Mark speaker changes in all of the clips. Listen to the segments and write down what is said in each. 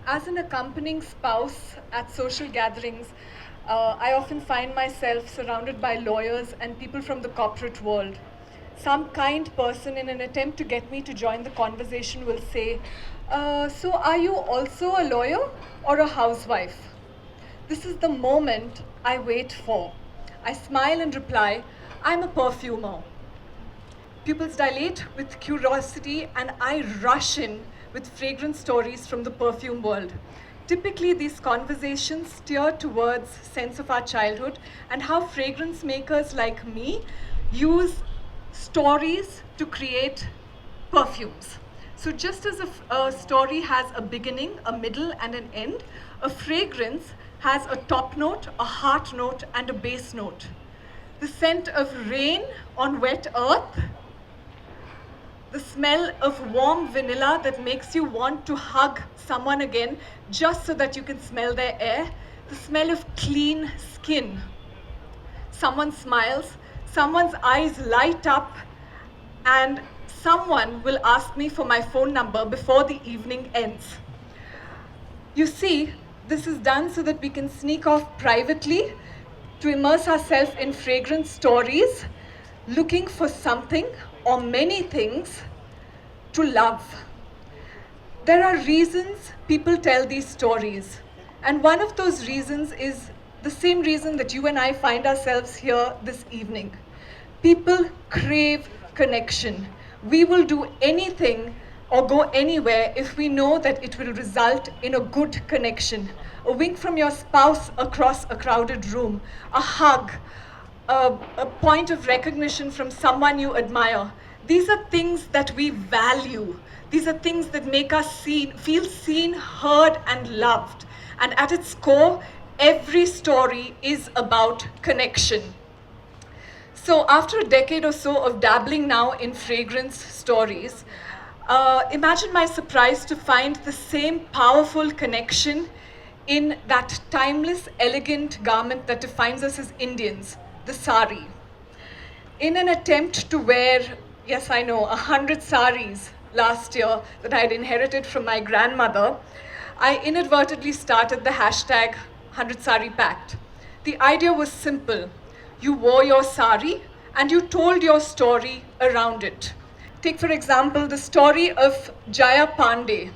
Speaker 1: As an accompanying spouse at social gatherings, I often find myself surrounded by lawyers and people from the corporate world. Some kind person, in an attempt to get me to join the conversation, will say, so are you also a lawyer or a housewife? This is the moment I wait for. I smile and reply, I'm a perfumer. Pupils dilate with curiosity, and I rush in with fragrant stories from the perfume world. Typically, these conversations steer towards sense of our childhood and how fragrance makers like me use stories to create perfumes. So just as a story has a beginning, a middle, and an end, a fragrance has a top note, a heart note, and a base note. The scent of rain on wet earth, the smell of warm vanilla that makes you want to hug someone again just so that you can smell their air, the smell of clean skin. Someone smiles, someone's eyes light up, and someone will ask me for my phone number before the evening ends. You see, this is done so that we can sneak off privately to immerse ourselves in fragrant stories, looking for something or many things to love. There are reasons people tell these stories, and one of those reasons is the same reason that you and I find ourselves here this evening. People crave connection. We will do anything or go anywhere if we know that it will result in a good connection. A wink from your spouse across a crowded room, a hug, a point of recognition from someone you admire. These are things that we value. These are things that make us feel seen, heard, and loved. And at its core, every story is about connection. So after a decade or so of dabbling now in fragrance stories, imagine my surprise to find the same powerful connection in that timeless, elegant garment that defines us as Indians, the sari. In an attempt to wear, yes, I know, 100 saris last year that I had inherited from my grandmother, I inadvertently started the hashtag 100 Sari Pact. The idea was simple. You wore your sari and you told your story around it. Take, for example, the story of Jaya Pandey.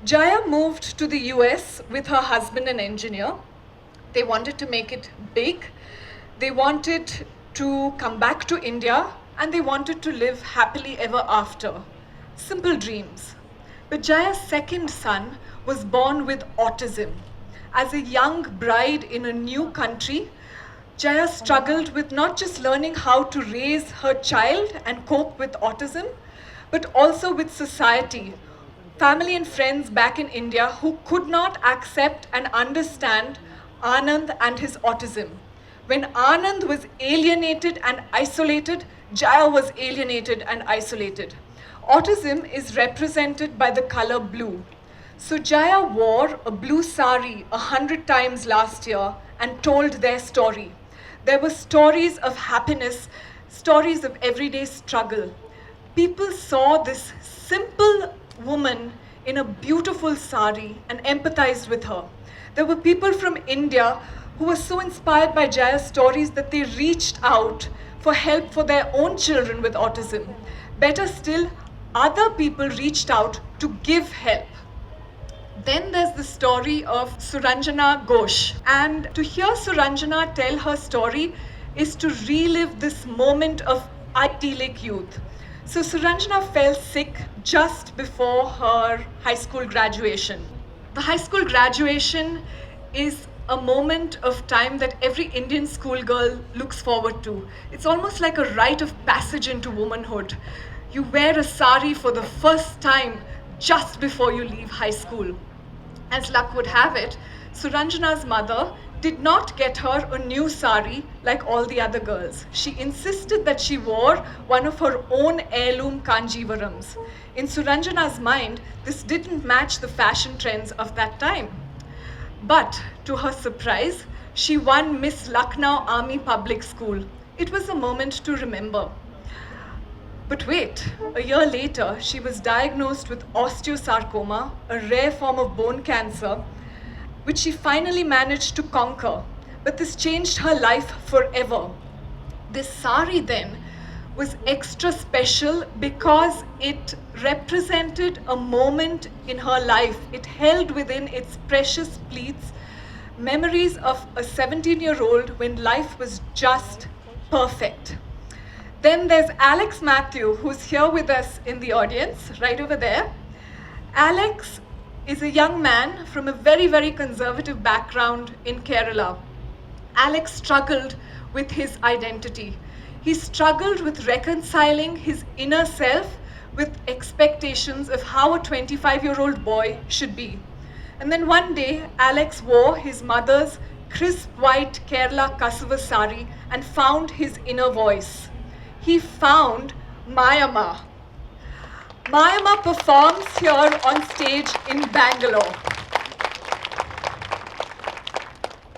Speaker 1: Jaya moved to the US with her husband, an engineer. They wanted to make it big. They wanted to come back to India, and they wanted to live happily ever after. Simple dreams. But Jaya's second son was born with autism. As a young bride in a new country, Jaya struggled with not just learning how to raise her child and cope with autism, but also with society, family and friends back in India who could not accept and understand Anand and his autism. When Anand was alienated and isolated, Jaya was alienated and isolated. Autism is represented by the color blue. So Jaya wore a blue sari 100 times last year and told their story. There were stories of happiness, stories of everyday struggle. People saw this simple woman in a beautiful sari and empathized with her. There were people from India who were so inspired by Jaya's stories that they reached out for help for their own children with autism. Better still, other people reached out to give help. Then there's the story of Suranjana Ghosh. And to hear Suranjana tell her story is to relive this moment of idyllic youth. So Suranjana fell sick just before her high school graduation. The high school graduation is a moment of time that every Indian schoolgirl looks forward to. It's almost like a rite of passage into womanhood. You wear a sari for the first time just before you leave high school. As luck would have it, Suranjana's mother did not get her a new sari like all the other girls. She insisted that she wore one of her own heirloom Kanjivarams. In Suranjana's mind, this didn't match the fashion trends of that time. But to her surprise, she won Miss Lucknow Army Public School. It was a moment to remember. But wait, a year later, she was diagnosed with osteosarcoma, a rare form of bone cancer, which she finally managed to conquer. But this changed her life forever. This sari then was extra special because it represented a moment in her life. It held within its precious pleats memories of a 17-year-old when life was just perfect. Then there's Alex Matthew, who's here with us in the audience, right over there. Alex is a young man from a very, very conservative background in Kerala. Alex struggled with his identity. He struggled with reconciling his inner self with expectations of how a 25-year-old boy should be. And then one day, Alex wore his mother's crisp white Kerala Kasava sari and found his inner voice. He found Mayama. Mayama performs here on stage in Bangalore.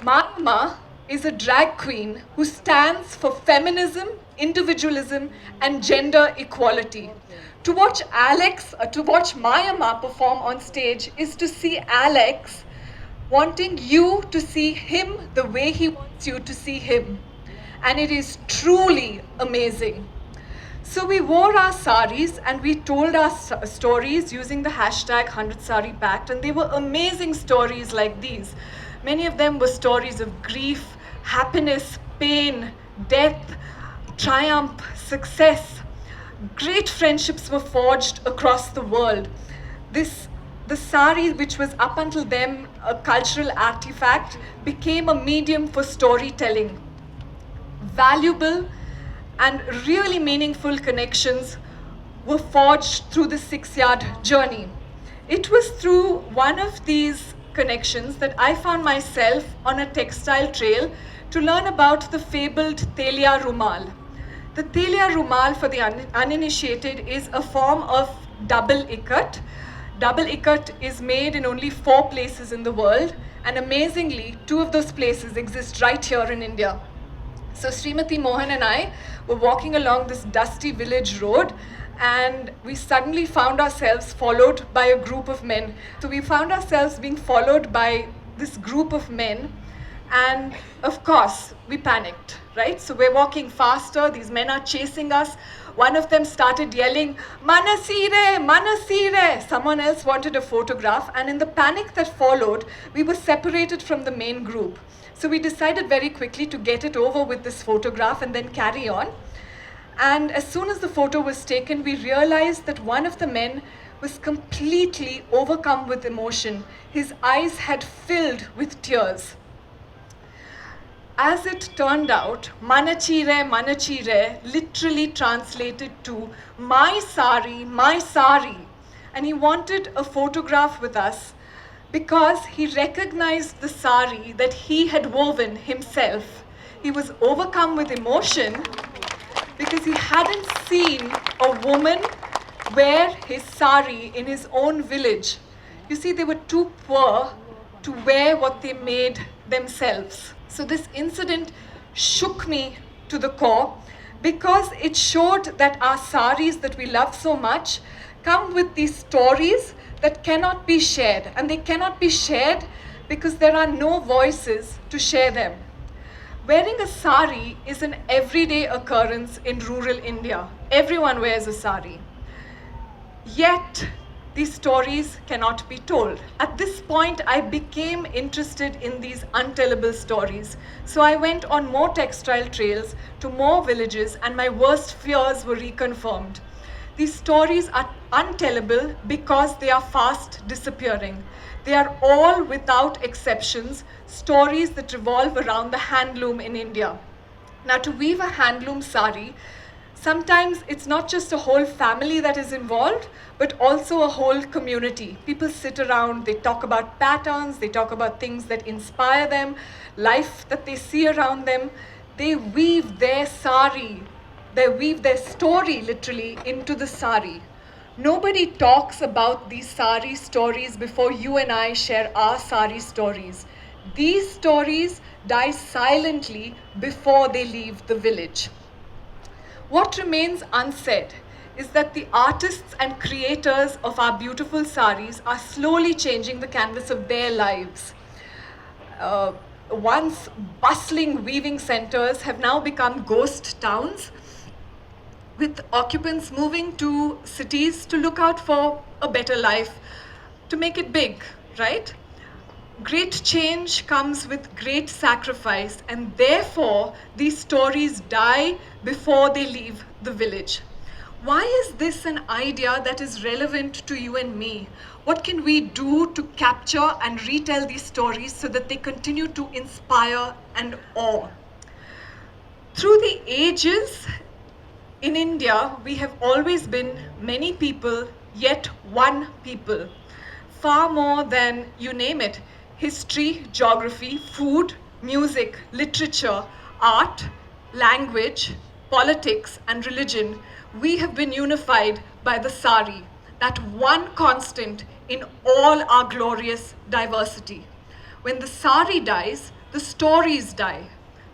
Speaker 1: Mayama is a drag queen who stands for feminism, individualism, and gender equality. To watch Mayama perform on stage is to see Alex wanting you to see him the way he wants you to see him. And it is truly amazing. So we wore our saris and we told our stories using the hashtag 100 Sari Pact, and they were amazing stories like these. Many of them were stories of grief, happiness, pain, death, triumph, success. Great friendships were forged across the world. The sari, which was up until then a cultural artifact, became a medium for storytelling. Valuable and really meaningful connections were forged through the 6-yard journey. It was through one of these connections that I found myself on a textile trail to learn about the fabled Telia Rumal. The Telia Rumal, for the uninitiated, is a form of double ikat. Double ikat is made in only 4 places in the world, and amazingly, 2 of those places exist right here in India. So Srimati Mohan and I were walking along this dusty village road, and we suddenly found ourselves followed by a group of men. So we found ourselves being followed by this group of men, and of course, we panicked, right? So we're walking faster, these men are chasing us. One of them started yelling, "Manasire, Manasire!" Someone else wanted a photograph, and in the panic that followed, we were separated from the main group. So we decided very quickly to get it over with this photograph and then carry on. And as soon as the photo was taken, we realized that one of the men was completely overcome with emotion. His eyes had filled with tears. As it turned out, Manachire, Manachire literally translated to my sari. And he wanted a photograph with us because he recognized the sari that he had woven himself. He was overcome with emotion because he hadn't seen a woman wear his sari in his own village. You see, they were too poor to wear what they made themselves. So this incident shook me to the core because it showed that our saris that we love so much come with these stories that cannot be shared. And they cannot be shared because there are no voices to share them. Wearing a sari is an everyday occurrence in rural India. Everyone wears a sari. Yet, these stories cannot be told. At this point, I became interested in these untellable stories. So I went on more textile trails to more villages, and my worst fears were reconfirmed. These stories are untellable because they are fast disappearing. They are all, without exceptions, stories that revolve around the handloom in India. Now, to weave a handloom sari, sometimes it's not just a whole family that is involved, but also a whole community. People sit around, they talk about patterns, they talk about things that inspire them, life that they see around them. They weave their sari, they weave their story literally into the sari. Nobody talks about these sari stories before you and I share our sari stories. These stories die silently before they leave the village. What remains unsaid is that the artists and creators of our beautiful saris are slowly changing the canvas of their lives. Once bustling weaving centers have now become ghost towns, with occupants moving to cities to look out for a better life, to make it big, right? Great change comes with great sacrifice, and therefore these stories die before they leave the village. Why is this an idea that is relevant to you and me? What can we do to capture and retell these stories so that they continue to inspire and awe? Through the ages, in India, we have always been many people, yet one people. Far more than you name it. History, geography, food, music, literature, art, language, politics, and religion, we have been unified by the sari, that one constant in all our glorious diversity. When the sari dies, the stories die.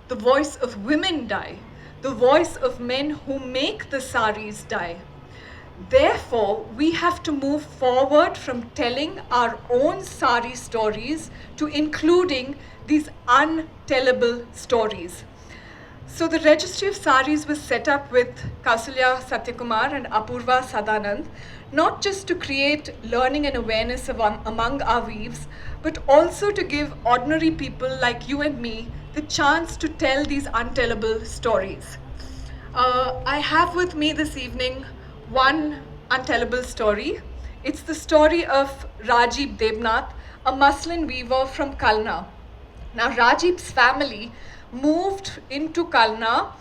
Speaker 1: The voice of women die. The voice of men who make the saris die. Therefore, we have to move forward from telling our own sari stories to including these untellable stories. So the Registry of Sarees was set up with Kausalya Sathyakumar and Apurva Sadanand, not just to create learning and awareness among our weaves, but also to give ordinary people like you and me the chance to tell these untellable stories. I have with me this evening one untellable story. It's the story of Rajiv Debnath, a muslin weaver from Kalna. Now, Rajiv's family moved into Kalna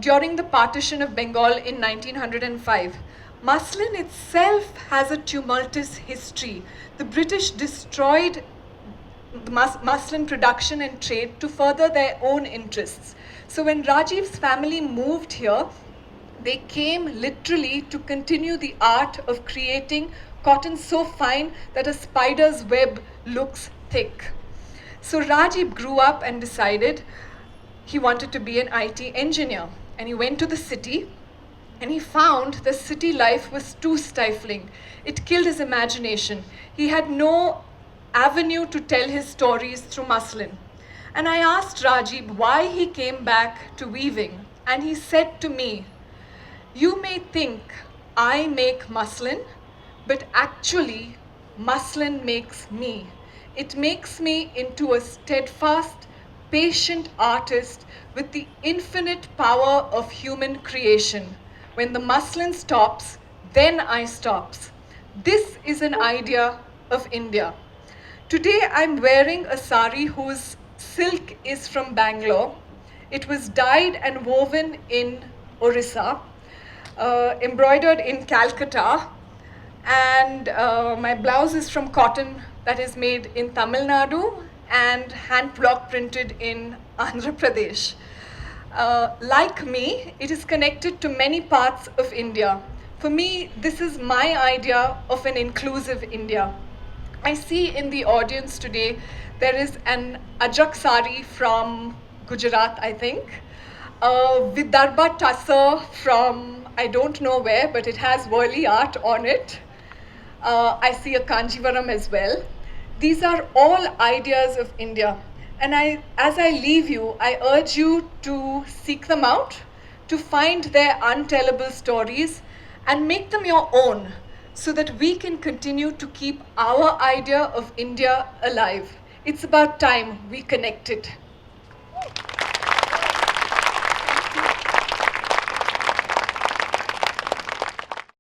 Speaker 1: during the partition of Bengal in 1905. Muslin itself has a tumultuous history. The British destroyed the muslin production and trade to further their own interests. So when Rajiv's family moved here, they came literally to continue the art of creating cotton so fine that a spider's web looks thick. So Rajiv grew up and decided he wanted to be an IT engineer. And he went to the city and he found the city life was too stifling. It killed his imagination. He had no avenue to tell his stories through muslin. And I asked Rajiv why he came back to weaving. And he said to me, "You may think I make muslin, but actually muslin makes me. It makes me into a steadfast, patient artist with the infinite power of human creation. When the muslin stops, then I stops. This is an idea of India." Today I'm wearing a sari whose silk is from Bangalore. It was dyed and woven in Orissa, embroidered in Calcutta, and my blouse is from cotton that is made in Tamil Nadu and hand block printed in Andhra Pradesh. Like me, it is connected to many parts of India. For me, this is my idea of an inclusive India. I see in the audience today, there is an Ajrak sari from Gujarat, I think. Vidarbha tussar from, I don't know where, but it has Worli art on it. I see a Kanjivaram as well. These are all ideas of India. And as I leave you, I urge you to seek them out, to find their untellable stories and make them your own so that we can continue to keep our idea of India alive. It's about time we connected.